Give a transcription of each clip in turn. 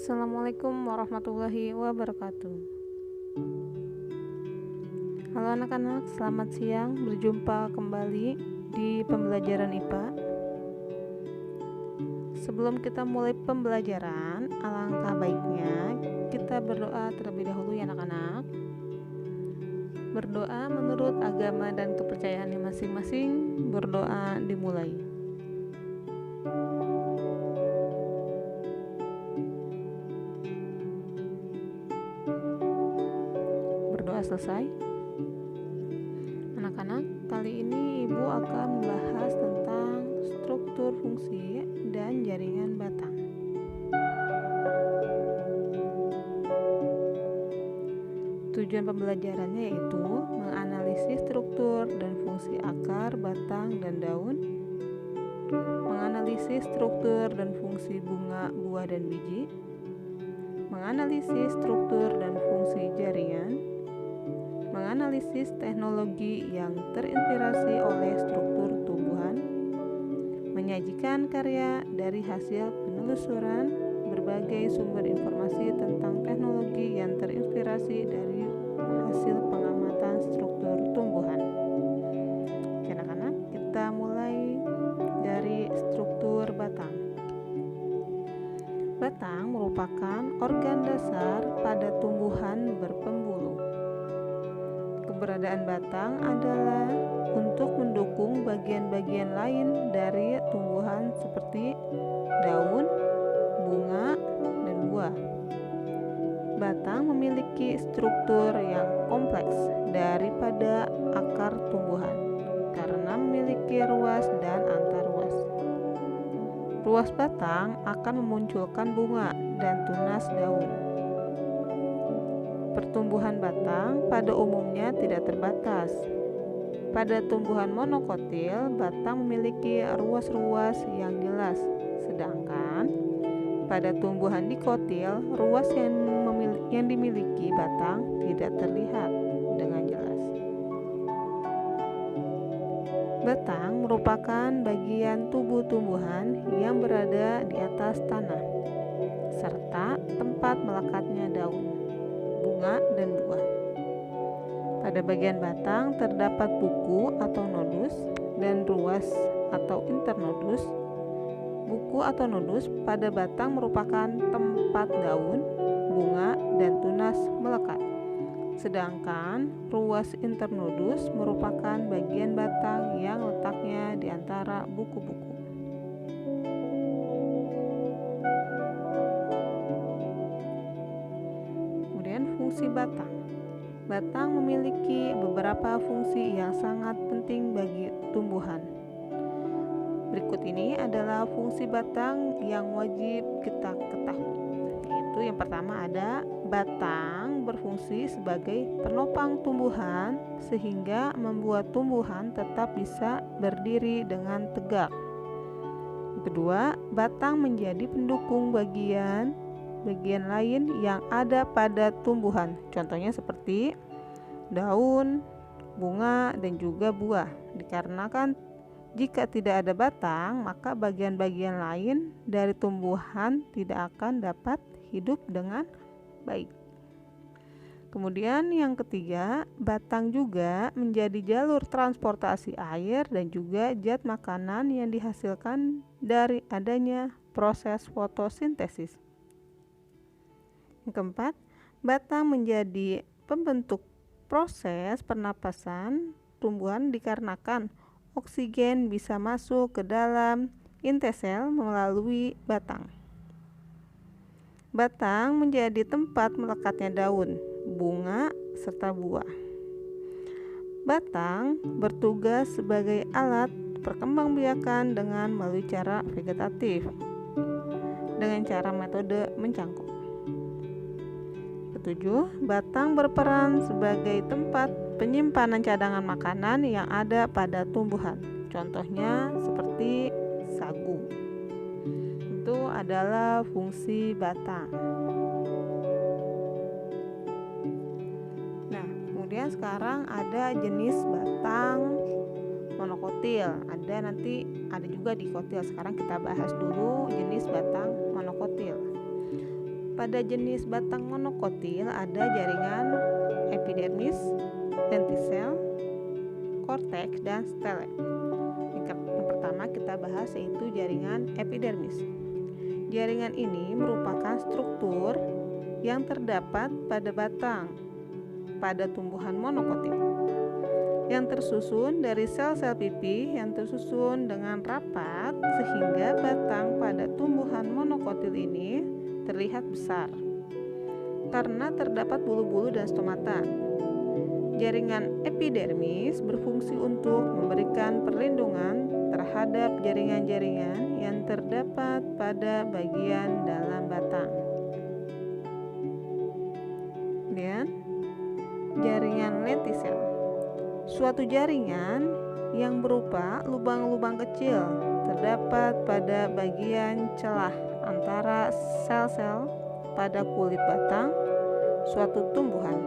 Assalamualaikum warahmatullahi wabarakatuh. Halo anak-anak, selamat siang. Berjumpa kembali di pembelajaran IPA. Sebelum kita mulai pembelajaran, alangkah baiknya kita berdoa terlebih dahulu ya anak-anak. Berdoa menurut agama dan kepercayaannya masing-masing. Berdoa dimulai. Berdoa selesai. Anak-anak, kali ini Ibu akan membahas tentang struktur fungsi dan jaringan batang. Tujuan pembelajarannya yaitu menganalisis struktur dan fungsi akar, batang, dan daun, menganalisis struktur dan fungsi bunga, buah, dan biji, menganalisis struktur dan fungsi jaringan, menganalisis teknologi yang terinspirasi oleh struktur tumbuhan, menyajikan karya dari hasil penelusuran berbagai sumber informasi tentang teknologi yang terinspirasi dari hasil pengamatan struktur tumbuhan. Oke anak-anak, kita mulai dari struktur batang. Batang merupakan organ dasar pada tumbuhan berpembuluh. Keberadaan batang adalah untuk mendukung bagian-bagian lain dari tumbuhan seperti daun, bunga, dan buah. Batang memiliki struktur yang kompleks daripada akar tumbuhan karena memiliki ruas dan antarruas. Ruas batang akan memunculkan bunga dan tunas daun. Pertumbuhan batang pada umumnya tidak terbatas. Pada tumbuhan monokotil, batang memiliki ruas-ruas yang jelas, sedangkan pada tumbuhan dikotil, ruas yang dimiliki batang tidak terlihat dengan jelas. Batang merupakan bagian tubuh tumbuhan yang berada di atas tanah, serta tempat melekatnya daun, bunga, dan buah. Pada bagian batang terdapat buku atau nodus dan ruas atau internodus. Buku atau nodus pada batang merupakan tempat daun, bunga, dan tunas melekat. Sedangkan ruas internodus merupakan bagian batang yang letaknya di antara buku-buku. Kemudian fungsi batang. Batang memiliki beberapa fungsi yang sangat penting bagi tumbuhan. Berikut ini adalah fungsi batang yang wajib kita ketahui. Yaitu yang pertama ada batang berfungsi sebagai penopang tumbuhan sehingga membuat tumbuhan tetap bisa berdiri dengan tegak. Yang kedua, batang menjadi pendukung bagian lain yang ada pada tumbuhan. Contohnya seperti daun, bunga, dan juga buah. Dikarenakan jika tidak ada batang, maka bagian-bagian lain dari tumbuhan tidak akan dapat hidup dengan baik. Kemudian yang ketiga, batang juga menjadi jalur transportasi air dan juga zat makanan yang dihasilkan dari adanya proses fotosintesis. Yang keempat, batang menjadi pembentuk proses pernapasan tumbuhan dikarenakan oksigen bisa masuk ke dalam inti sel melalui batang. Batang menjadi tempat melekatnya daun, bunga, serta buah. Batang bertugas sebagai alat perkembangbiakan dengan melalui cara vegetatif dengan cara metode mencangkok. Ketujuh, batang berperan sebagai tempat penyimpanan cadangan makanan yang ada pada tumbuhan. Contohnya seperti sagu. Itu adalah fungsi batang. Nah, kemudian sekarang ada jenis batang monokotil. Ada juga dikotil. Sekarang kita bahas dulu jenis batang monokotil. pada jenis batang monokotil ada jaringan epidermis, lentisel, korteks, dan stele. Yang pertama kita bahas yaitu jaringan epidermis. Jaringan ini merupakan struktur yang terdapat pada batang pada tumbuhan monokotil yang tersusun dari sel-sel pipih yang tersusun dengan rapat sehingga batang pada tumbuhan monokotil ini terlihat besar karena terdapat bulu-bulu dan stomata. Jaringan epidermis berfungsi untuk memberikan perlindungan terhadap jaringan-jaringan yang terdapat pada bagian dalam batang. Kemudian, jaringan lentisel. Suatu jaringan yang berupa lubang-lubang kecil terdapat pada bagian celah antara sel-sel pada kulit batang suatu tumbuhan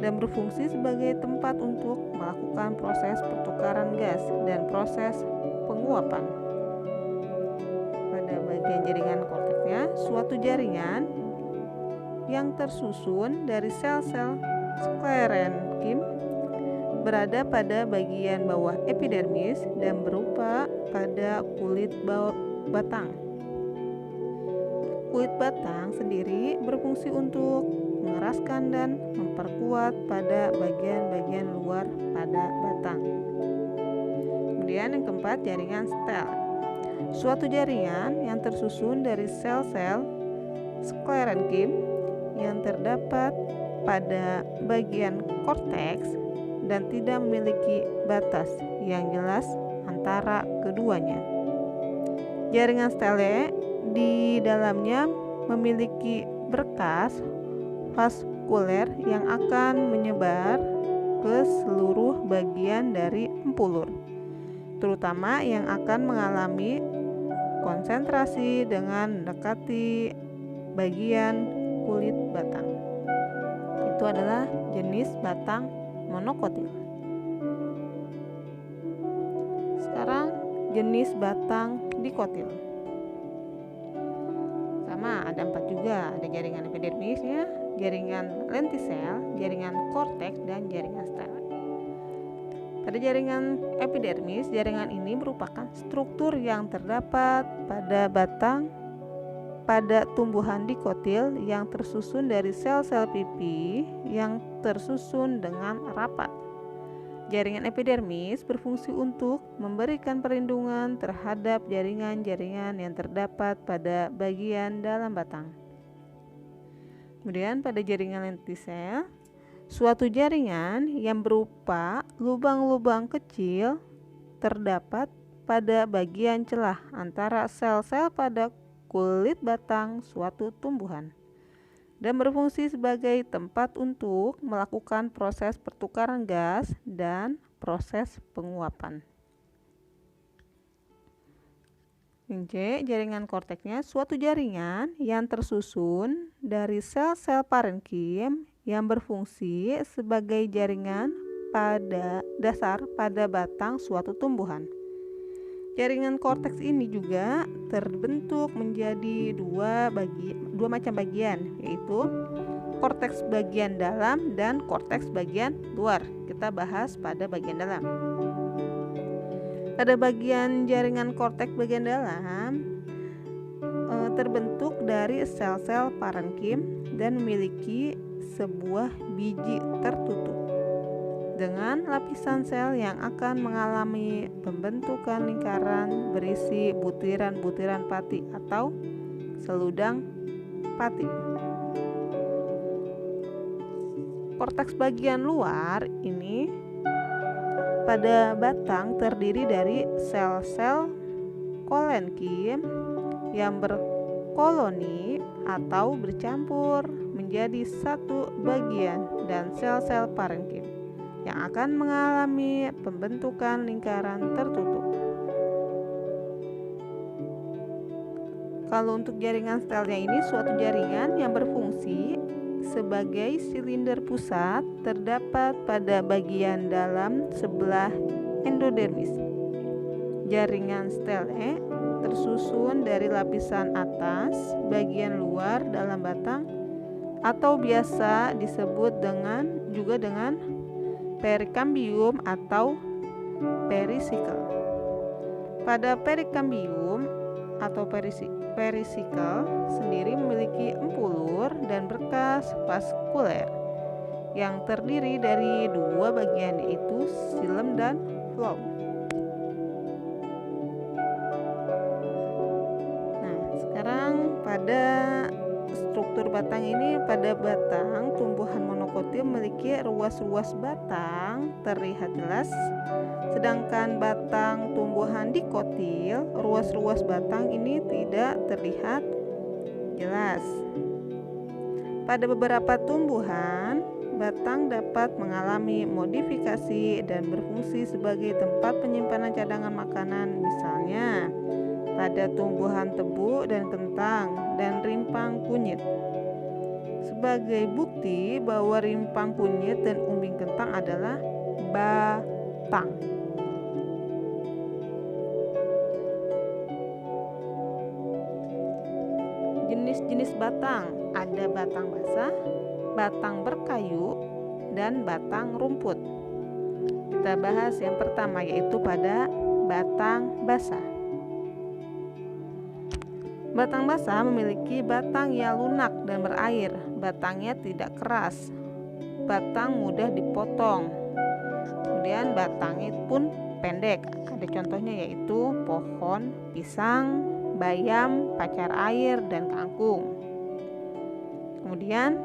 dan berfungsi sebagai tempat untuk melakukan proses pertukaran gas dan proses penguapan. Pada bagian jaringan korteksnya, suatu jaringan yang tersusun dari sel-sel sklerenkim berada pada bagian bawah epidermis dan berupa pada kulit batang. Kulit batang sendiri berfungsi untuk mengeraskan dan memperkuat pada bagian-bagian luar pada batang. Kemudian yang keempat, jaringan stel. Suatu jaringan yang tersusun dari sel-sel sklerenkim yang terdapat pada bagian korteks dan tidak memiliki batas yang jelas antara keduanya. Jaringan stele di dalamnya memiliki berkas vaskuler yang akan menyebar ke seluruh bagian dari empulur, terutama yang akan mengalami konsentrasi dengan mendekati bagian kulit batang. Itu adalah jenis batang monokotil. Sekarang jenis batang dikotil. Sama, ada 4 juga. Ada jaringan epidermisnya, jaringan lentisel, jaringan korteks, dan jaringan stele. Pada jaringan epidermis, jaringan ini merupakan struktur yang terdapat pada batang pada tumbuhan dikotil yang tersusun dari sel-sel pipih yang tersusun dengan rapat. Jaringan epidermis berfungsi untuk memberikan perlindungan terhadap jaringan-jaringan yang terdapat pada bagian dalam batang. Kemudian pada jaringan lentisel, suatu jaringan yang berupa lubang-lubang kecil terdapat pada bagian celah antara sel-sel pada kulit batang suatu tumbuhan dan berfungsi sebagai tempat untuk melakukan proses pertukaran gas dan proses penguapan. C. Jaringan korteksnya, suatu jaringan yang tersusun dari sel-sel parenkim yang berfungsi sebagai jaringan pada dasar pada batang suatu tumbuhan. Jaringan korteks ini juga terbentuk menjadi dua macam bagian, yaitu korteks bagian dalam dan korteks bagian luar. Kita bahas pada bagian dalam. Pada bagian jaringan korteks bagian dalam terbentuk dari sel-sel parenkim dan memiliki sebuah biji tertutup dengan lapisan sel yang akan mengalami pembentukan lingkaran berisi butiran-butiran pati atau seludang pati. Korteks bagian luar ini pada batang terdiri dari sel-sel kolenkim yang berkoloni atau bercampur menjadi satu bagian dan sel-sel parenkim yang akan mengalami pembentukan lingkaran tertutup. Kalau untuk jaringan stelnya ini suatu jaringan yang berfungsi sebagai silinder pusat terdapat pada bagian dalam sebelah endodermis. Jaringan stele tersusun dari lapisan atas, bagian luar dalam batang, atau biasa disebut juga dengan perikambium atau perisikel. Pada perikambium atau perisikel sendiri memiliki empulur dan berkas vaskuler yang terdiri dari dua bagian, yaitu xilem dan phloem. Nah, sekarang pada struktur batang ini, pada batang tumbuhan monokotil memiliki ruas-ruas batang terlihat jelas, sedangkan batang tumbuhan dikotil, ruas-ruas batang ini tidak terlihat jelas. Pada beberapa tumbuhan, batang dapat mengalami modifikasi dan berfungsi sebagai tempat penyimpanan cadangan makanan, misalnya pada tumbuhan tebu dan kentang dan rimpang kunyit. Sebagai bukti bahwa rimpang kunyit dan umbing kentang adalah batang. Jenis-jenis batang, ada batang basah, batang berkayu, dan batang rumput. Kita bahas yang pertama, yaitu pada batang basah. Batang basah memiliki batang yang lunak dan berair, batangnya tidak keras, batang mudah dipotong, kemudian batangnya pun pendek. Ada contohnya yaitu pohon pisang, bayam, pacar air, dan kangkung. Kemudian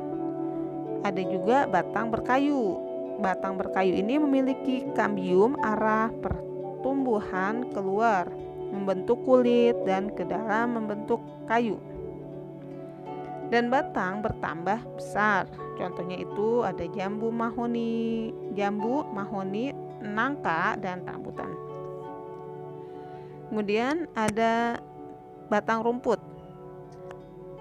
ada juga batang berkayu. Batang berkayu ini memiliki kambium arah pertumbuhan keluar, membentuk kulit, dan ke dalam membentuk kayu. Dan batang bertambah besar. Contohnya itu ada jambu mahoni, nangka, dan rambutan. Kemudian ada batang rumput.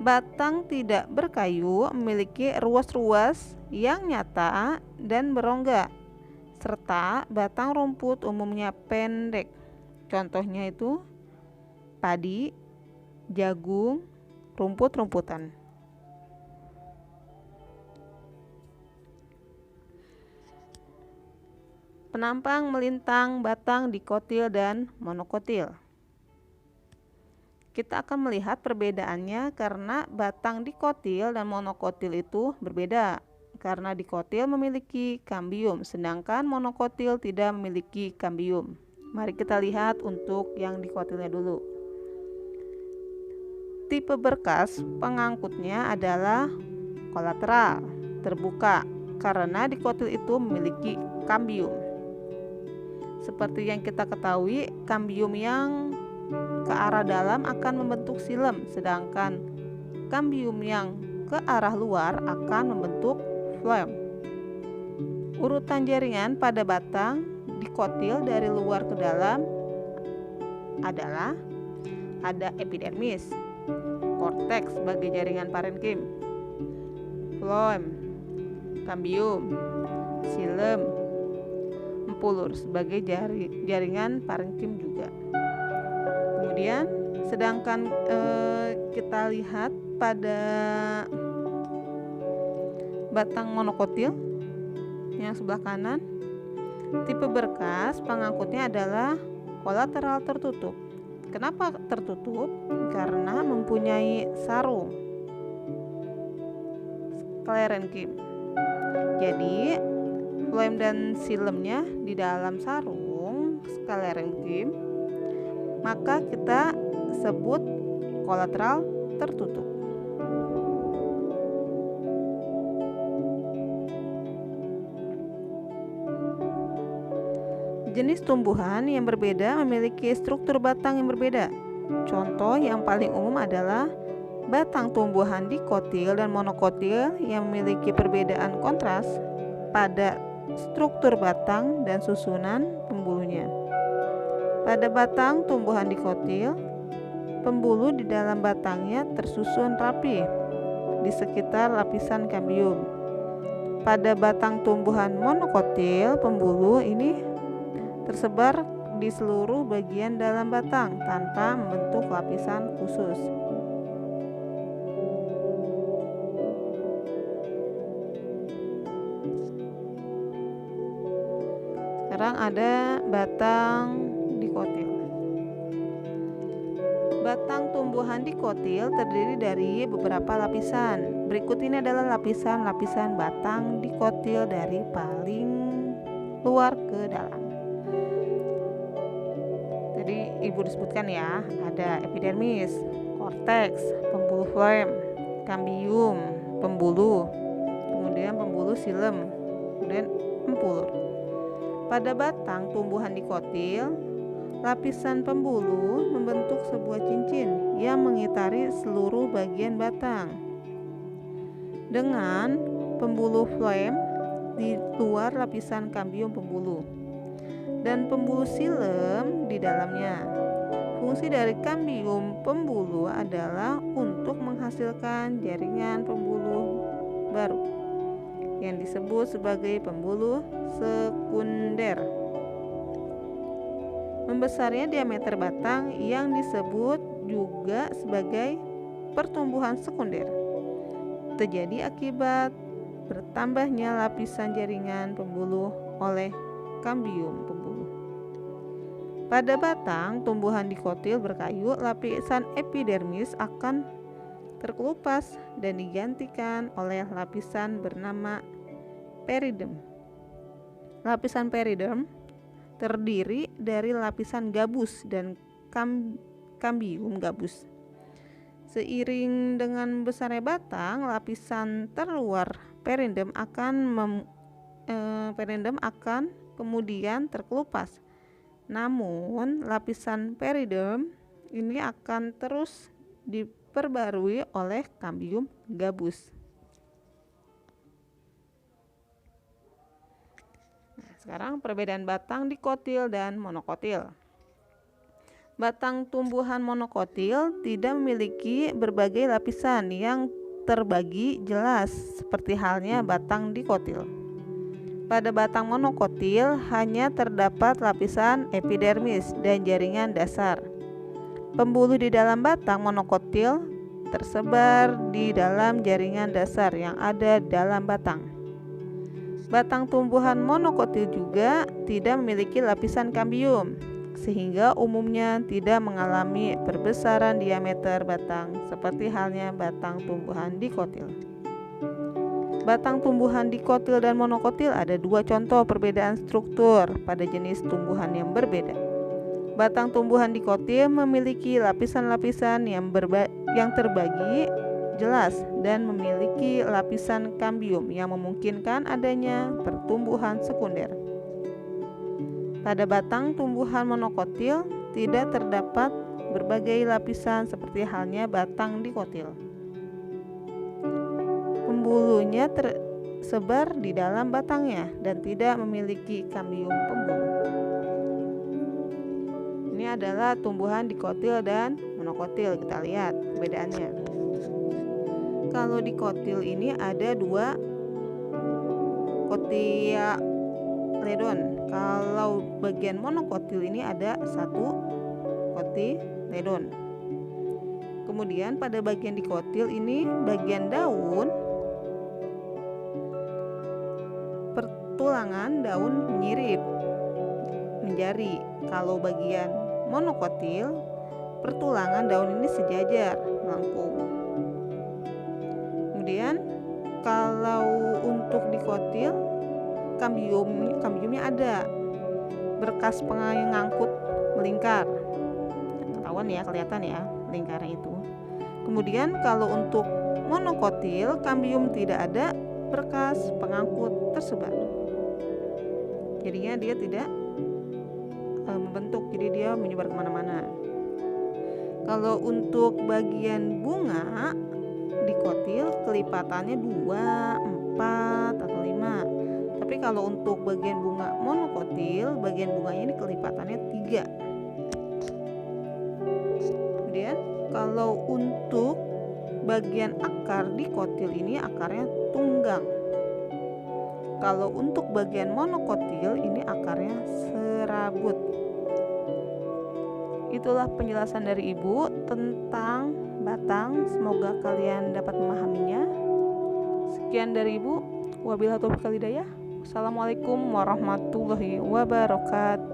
Batang tidak berkayu memiliki ruas-ruas yang nyata dan berongga, serta batang rumput umumnya pendek. Contohnya itu padi, jagung, rumput-rumputan. Penampang melintang batang dikotil dan monokotil. Kita akan melihat perbedaannya karena batang dikotil dan monokotil itu berbeda. Karena dikotil memiliki kambium, sedangkan monokotil tidak memiliki kambium. Mari kita lihat untuk yang dikotilnya dulu. Tipe berkas pengangkutnya adalah kolateral, terbuka, karena dikotil itu memiliki kambium. Seperti yang kita ketahui, kambium yang ke arah dalam akan membentuk xilem, sedangkan kambium yang ke arah luar akan membentuk phloem. Urutan jaringan pada batang dikotil dari luar ke dalam adalah ada epidermis, korteks sebagai jaringan parenkim, phloem, kambium, xilem, empulur sebagai jaringan parenkim juga. Kemudian sedangkan kita lihat pada batang monokotil yang sebelah kanan, tipe berkas pengangkutnya adalah kolateral tertutup. Kenapa tertutup? Karena mempunyai sarung sklerenkim. Jadi phloem dan xilemnya di dalam sarung sklerenkim, maka kita sebut kolateral tertutup. Jenis tumbuhan yang berbeda memiliki struktur batang yang berbeda. Contoh yang paling umum adalah batang tumbuhan dikotil dan monokotil yang memiliki perbedaan kontras pada struktur batang dan susunan pembulunya. Pada batang tumbuhan dikotil, pembuluh di dalam batangnya tersusun rapi di sekitar lapisan kambium. Pada batang tumbuhan monokotil, pembuluh ini tersebar di seluruh bagian dalam batang tanpa membentuk lapisan khusus. Sekarang ada batang dikotil. Batang tumbuhan dikotil terdiri dari beberapa lapisan. Berikut ini adalah lapisan-lapisan batang dikotil dari paling luar ke dalam. Tadi Ibu disebutkan ya, ada epidermis, korteks, pembuluh floem, kambium, pembuluh, kemudian pembuluh silem, kemudian empulur. Pada batang tumbuhan dikotil, lapisan pembuluh membentuk sebuah cincin yang mengitari seluruh bagian batang. Dengan pembuluh floem di luar lapisan kambium pembuluh dan pembuluh silem di dalamnya. Fungsi dari kambium pembuluh adalah untuk menghasilkan jaringan pembuluh baru yang disebut sebagai pembuluh sekunder. Membesarnya diameter batang yang disebut juga sebagai pertumbuhan sekunder terjadi akibat bertambahnya lapisan jaringan pembuluh oleh kambium pembuluh. Pada batang tumbuhan dikotil berkayu, lapisan epidermis akan terkelupas dan digantikan oleh lapisan bernama periderm. Lapisan periderm terdiri dari lapisan gabus dan kambium gabus. Seiring dengan besarnya batang, lapisan terluar periderm akan kemudian terkelupas. Namun, lapisan periderm ini akan terus diperbarui oleh kambium gabus. Sekarang perbedaan batang dikotil dan monokotil. Batang tumbuhan monokotil tidak memiliki berbagai lapisan yang terbagi jelas seperti halnya batang dikotil. Pada batang monokotil hanya terdapat lapisan epidermis dan jaringan dasar. Pembuluh di dalam batang monokotil tersebar di dalam jaringan dasar yang ada dalam batang. Batang tumbuhan monokotil juga tidak memiliki lapisan kambium, sehingga umumnya tidak mengalami perbesaran diameter batang seperti halnya batang tumbuhan dikotil. Batang tumbuhan dikotil dan monokotil ada dua contoh perbedaan struktur pada jenis tumbuhan yang berbeda. Batang tumbuhan dikotil memiliki lapisan-lapisan yang terbagi jelas dan memiliki lapisan kambium yang memungkinkan adanya pertumbuhan sekunder. Pada batang tumbuhan monokotil tidak terdapat berbagai lapisan seperti halnya batang dikotil. Pembuluhnya tersebar di dalam batangnya dan tidak memiliki kambium pembuluh. Ini adalah tumbuhan dikotil dan monokotil. Kita lihat perbedaannya. Kalau dikotil ini ada dua kotiledon. Kalau bagian monokotil ini ada satu kotiledon. Kemudian pada bagian dikotil ini bagian daun, pertulangan daun menyirip menjari. Kalau bagian monokotil, pertulangan daun ini sejajar melengkung. Kemudian kalau untuk dikotil, kambiumnya ada, berkas pengangkut melingkar. Ketahuan ya, kelihatan ya lingkaran itu. Kemudian kalau untuk monokotil, kambium tidak ada, berkas pengangkut tersebar. Jadinya dia tidak membentuk, jadi dia menyebar kemana-mana. Kalau untuk bagian bunga dikotil, kelipatannya 2, 4, atau 5. Tapi kalau untuk bagian bunga monokotil, bagian bunganya ini kelipatannya 3. Kemudian kalau untuk bagian akar dikotil ini akarnya tunggang. Kalau untuk bagian monokotil ini akarnya serabut. itulah penjelasan dari Ibu tentang batang. Semoga kalian dapat memahaminya. Sekian dari Ibu. Wabillahi taufiq wal hidayah. Wassalamualaikum warahmatullahi wabarakatuh.